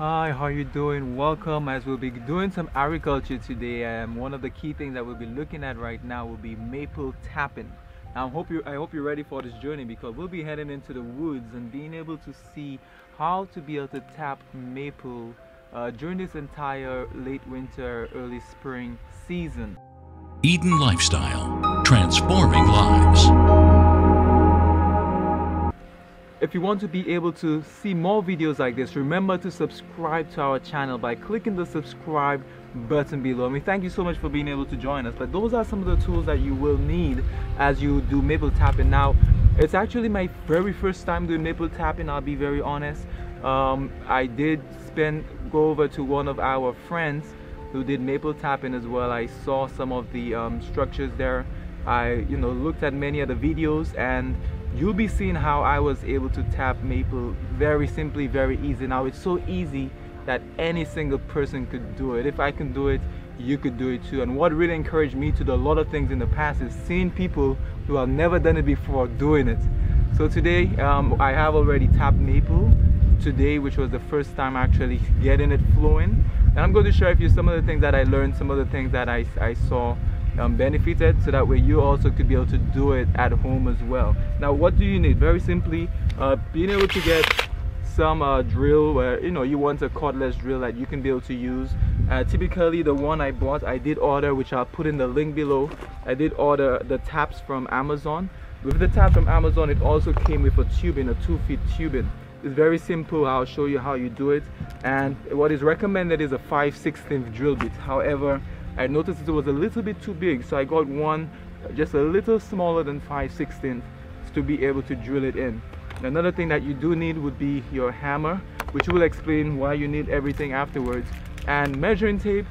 Hi, how you doing? Welcome. As we'll be doing some agriculture today, and one of the key things that we'll be looking at right now will be maple tapping. Now, I hope you're ready for this journey, because we'll be heading into the woods and being able to see how to be able to tap maple during this entire late winter, early spring season. Eden Lifestyle, transforming lives. If you want to be able to see more videos like this, remember to subscribe to our channel by clicking the subscribe button below. And we thank you so much for being able to join us. But those are some of the tools that you will need as you do maple tapping. Now, it's actually my very first time doing maple tapping, I'll be very honest. I did go over to one of our friends who did maple tapping as well. I saw some of the structures there. I looked at many of the videos, and you'll be seeing how I was able to tap maple very simply, very easy. Now, it's so easy that any single person could do it. If I can do it, you could do it too. And what really encouraged me to do a lot of things in the past is seeing people who have never done it before doing it. So today I have already tapped maple today, which was the first time actually getting it flowing. And I'm going to share with you some of the things that I learned, some of the things that I saw benefited, so that way you also could be able to do it at home as well. Now, what do you need? Very simply, being able to get some drill where you want a cordless drill that you can be able to use. Typically the one I bought, I did order, which I'll put in the link below. I did order the taps from Amazon. With the tap from Amazon, it also came with a tubing, a 2-feet tubing. It's very simple. I'll show you how you do it. And what is recommended is a 5/16 drill bit. However, I noticed it was a little bit too big, so I got one just a little smaller than 5/16 to be able to drill it in. Another thing that you do need would be your hammer, which will explain why you need everything afterwards. And measuring tape,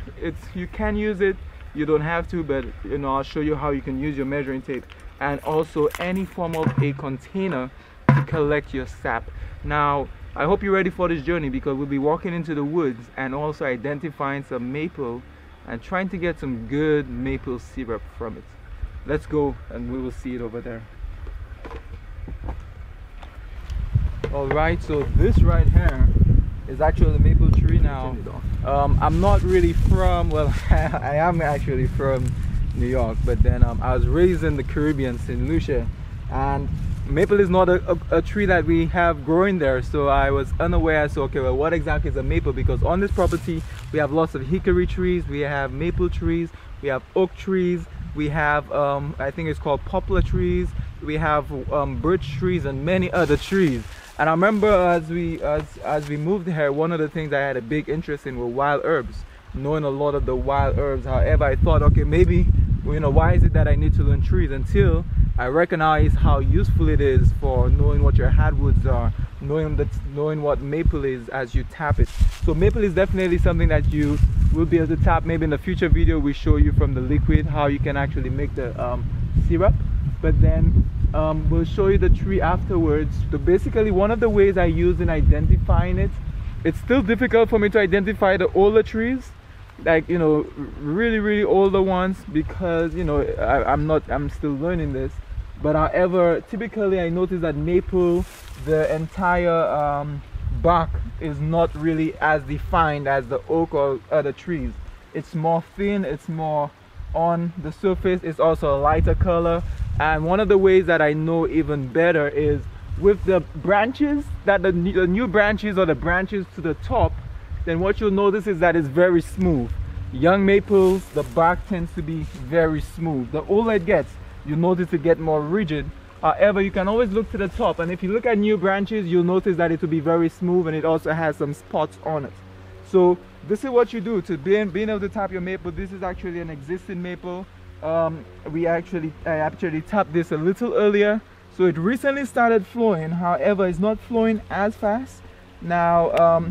you can use it, you don't have to, but I'll show you how you can use your measuring tape. And also any form of a container to collect your sap. Now, I hope you're ready for this journey, because we'll be walking into the woods and also identifying some maple and trying to get some good maple syrup from it. Let's go and we will see it over there. Alright, so this right here is actually the maple tree. Now, I'm not really from, well, I am actually from New York, but then I was raised in the Caribbean, St. Lucia, and maple is not a tree that we have growing there, so I was unaware. So okay, well, what exactly is a maple? Because on this property we have lots of hickory trees, we have maple trees, we have oak trees, we have I think it's called poplar trees, we have birch trees, and many other trees. And I remember as we moved here, one of the things I had a big interest in were wild herbs, knowing a lot of the wild herbs. However, I thought, okay, maybe why is it that I need to learn trees, until I recognize how useful it is for knowing what your hardwoods are, knowing what maple is as you tap it. So maple is definitely something that you will be able to tap. Maybe in the future video we show you from the liquid how you can actually make the syrup, but then we'll show you the tree afterwards. So basically, one of the ways I use in identifying it, it's still difficult for me to identify the older trees, like really older ones, because I'm still learning this. But however, typically I notice that maple, the entire bark is not really as defined as the oak or other trees. It's more thin, it's more on the surface, it's also a lighter color. And one of the ways that I know even better is with the branches, that the new branches or the branches to the top, then what you'll notice is that it's very smooth. Young maples, the bark tends to be very smooth. The older it gets, you notice it get more rigid. However, you can always look to the top, and if you look at new branches, you'll notice that it will be very smooth, and it also has some spots on it. So this is what you do to being able to tap your maple. This is actually an existing maple. I actually tapped this a little earlier, so it recently started flowing. However, it's not flowing as fast now,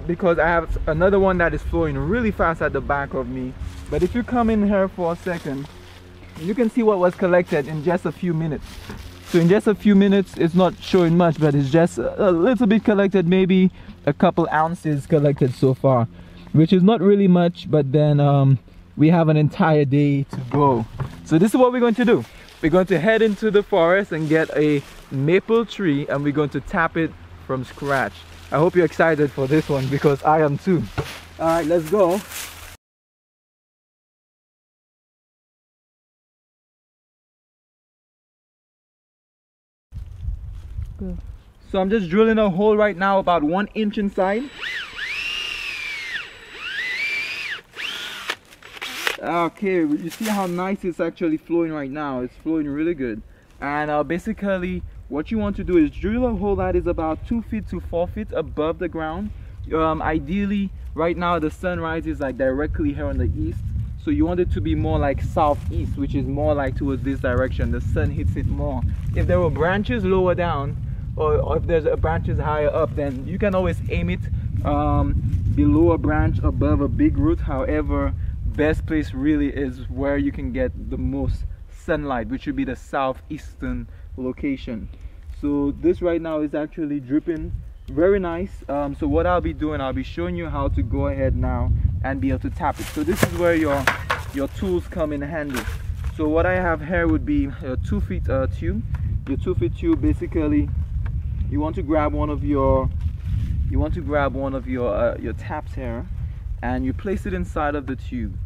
because I have another one that is flowing really fast at the back of me. But if you come in here for a second, you can see what was collected in just a few minutes. So in just a few minutes, it's not showing much, but it's just a little bit collected, maybe a couple ounces collected so far, which is not really much. But then we have an entire day to go. So this is what we're going to do. We're going to head into the forest and get a maple tree, and we're going to tap it from scratch. I hope you're excited for this one because I am too. All right, let's go. So I'm just drilling a hole right now about 1 inch inside. Okay, you see how nice it's actually flowing right now. It's flowing really good. And basically what you want to do is drill a hole that is about 2 feet to 4 feet above the ground. Ideally right now the sun rises like directly here on the east, so you want it to be more like southeast, which is more like towards this direction. The sun hits it more. If there were branches lower down, or if there's branches higher up, then you can always aim it below a branch, above a big root. However, best place really is where you can get the most sunlight, which would be the southeastern location. So this right now is actually dripping very nice. So what I'll be doing, I'll be showing you how to go ahead now and be able to tap it. So this is where your tools come in handy. So what I have here would be a 2 feet tube. Your 2 feet tube, basically you want to grab one of your your taps here, and you place it inside of the tube,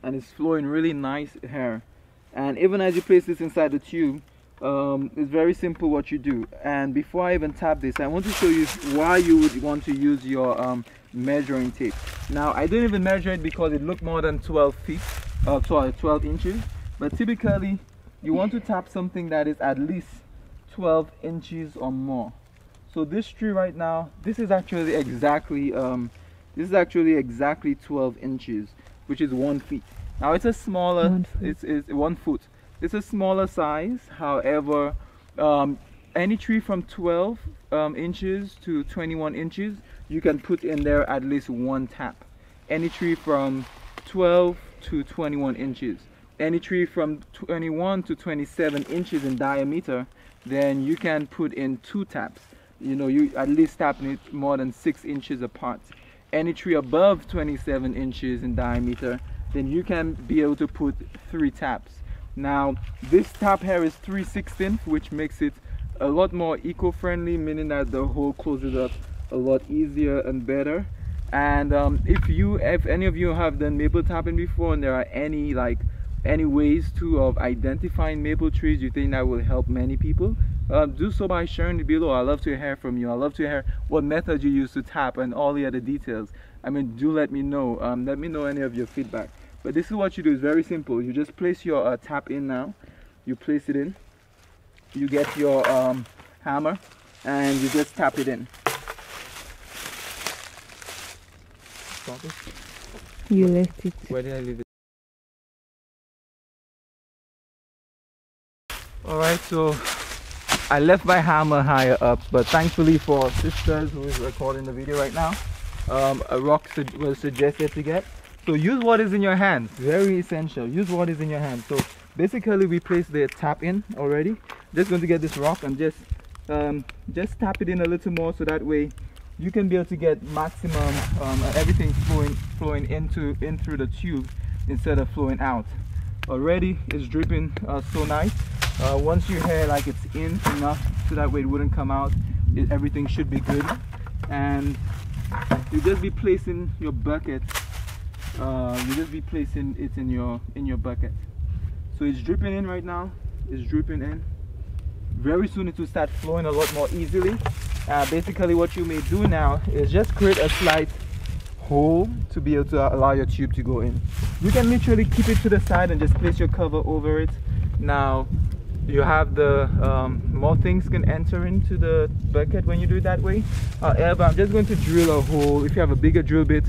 and it's flowing really nice here. And even as you place this inside the tube, it's very simple what you do. And before I even tap this, I want to show you why you would want to use your measuring tape. Now I didn't even measure it because it looked more than 12 feet, 12 inches, but typically you want to tap something that is at least 12 inches or more. So this tree right now, this is actually exactly 12 inches, which is 1 feet. Now it's a smaller, it's 1 foot. It's a smaller size. However, any tree from 12 inches to 21 inches, you can put in there at least 1 tap. Any tree from 12 to 21 inches. Any tree from 21 to 27 inches in diameter, then you can put in 2 taps. You know, you at least tapping it more than 6 inches apart. Any tree above 27 inches in diameter, then you can be able to put 3 taps. Now this tap here is 3/16, which makes it a lot more eco-friendly, meaning that the hole closes up a lot easier and better. And if any of you have done maple tapping before, and there are any ways of identifying maple trees you think that will help many people, do so by sharing it below. I love to hear from you. I love to hear what method you use to tap and all the other details. I mean, do let me know. Let me know any of your feedback. But this is what you do. It's very simple. You just place your tap in now. You place it in. You get your hammer and you just tap it in. You left it. Where did I leave it? Alright, so I left my hammer higher up, but thankfully for sisters who is recording the video right now, a rock was suggested to get. So use what is in your hands. Very essential. Use what is in your hands. So basically we place the tap in already. Just going to get this rock and just tap it in a little more, so that way you can be able to get maximum everything flowing in through the tube instead of flowing out. Already it's dripping so nice. Once you hear like it's in enough so that way it wouldn't come out, everything should be good. And you just be placing your bucket. You just be placing it in your bucket. So it's dripping in right now. It's dripping in. Very soon it will start flowing a lot more easily. Basically what you may do now is just create a slight hole to be able to allow your tube to go in. You can literally keep it to the side and just place your cover over it. Now you have the more things can enter into the bucket when you do it that way. However, I'm just going to drill a hole. If you have a bigger drill bit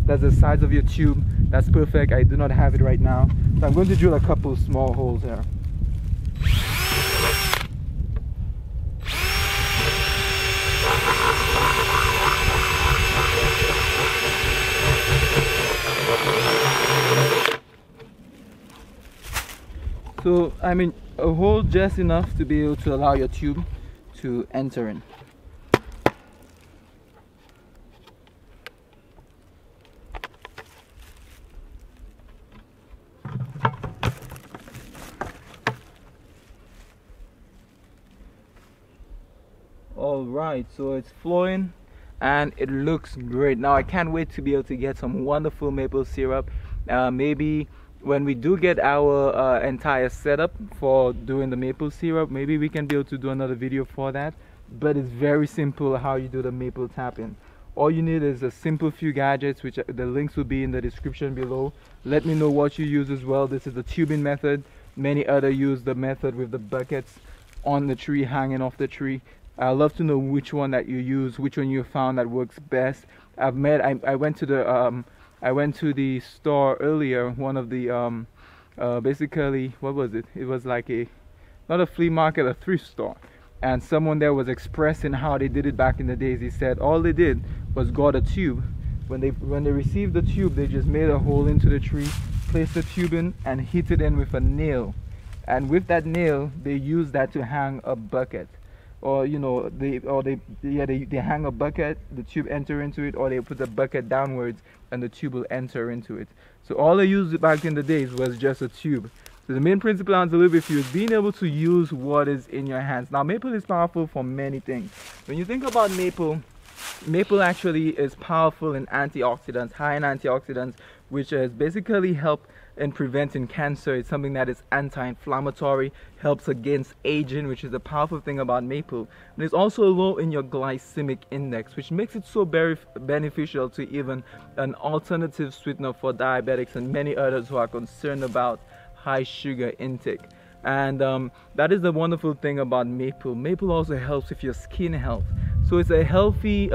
that's the size of your tube, that's perfect. I do not have it right now, so I'm going to drill a couple small holes here. So I mean a hole just enough to be able to allow your tube to enter in. All right, so it's flowing and it looks great. Now I can't wait to be able to get some wonderful maple syrup. Maybe when we do get our entire setup for doing the maple syrup, maybe we can be able to do another video for that. But it's very simple how you do the maple tapping. All you need is a simple few gadgets, which the links will be in the description below. Let me know what you use as well. This is the tubing method. Many others use the method with the buckets on the tree, hanging off the tree. I'd love to know which one that you use, which one you found that works best. I went to the store earlier, one of the basically, what was it? It was like not a flea market, a thrift store. And someone there was expressing how they did it back in the days. He said all they did was got a tube. When they received the tube, they just made a hole into the tree, placed the tube in, and hit it in with a nail. And with that nail, they used that to hang a bucket. Or you know, they hang a bucket, the tube enter into it, or they put the bucket downwards and the tube will enter into it. So all they used back in the days was just a tube. So the main principle on the little bit is being able to use what is in your hands. Now maple is powerful for many things. When you think about maple actually is powerful in antioxidants, high in antioxidants, which is basically help in preventing cancer. It's something that is anti-inflammatory, helps against aging, which is a powerful thing about maple. And it's also low in your glycemic index, which makes it so very beneficial to even an alternative sweetener for diabetics and many others who are concerned about high sugar intake. And that is the wonderful thing about maple. Maple also helps with your skin health. So it's a healthy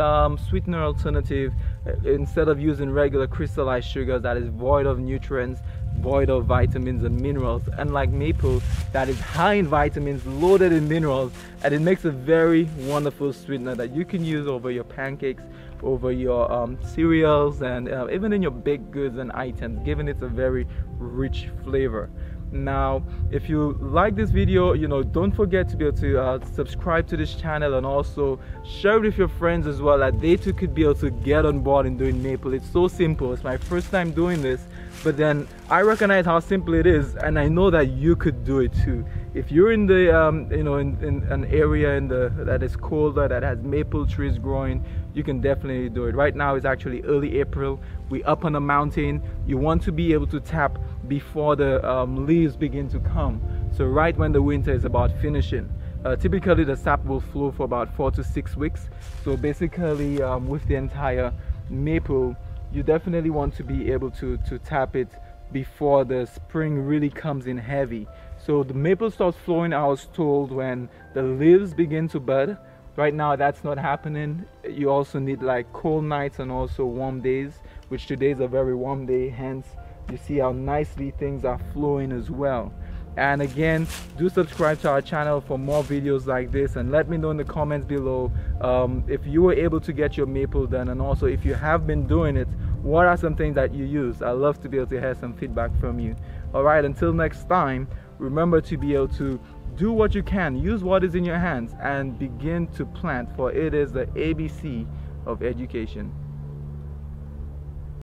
sweetener alternative instead of using regular crystallized sugars that is void of nutrients, void of vitamins and minerals. Unlike maple, that is high in vitamins, loaded in minerals, and it makes a very wonderful sweetener that you can use over your pancakes, over your cereals, and even in your baked goods and items, giving it a very rich flavor. Now if you like this video, you know, don't forget to be able to subscribe to this channel and also share it with your friends as well, that they too could be able to get on board in doing maple. It's so simple. It's my first time doing this, but then I recognize how simple it is, and I know that you could do it too. If you're in the you know, in an area that is colder, that has maple trees growing, you can definitely do it. Right now it's actually early April. We're up on a mountain. You want to be able to tap before the leaves begin to come, so right when the winter is about finishing. Typically the sap will flow for about 4 to 6 weeks. So basically with the entire maple, you definitely want to be able to tap it before the spring really comes in heavy. So the maple starts flowing, I was told, when the leaves begin to bud. Right now that's not happening. You also need like cold nights and also warm days, which today is a very warm day, hence you see how nicely things are flowing as well. And again, do subscribe to our channel for more videos like this, and let me know in the comments below if you were able to get your maple done, and also if you have been doing it, what are some things that you use. I'd love to be able to hear some feedback from you. Alright, until next time, remember to be able to do what you can, use what is in your hands, and begin to plant, for it is the ABC of education.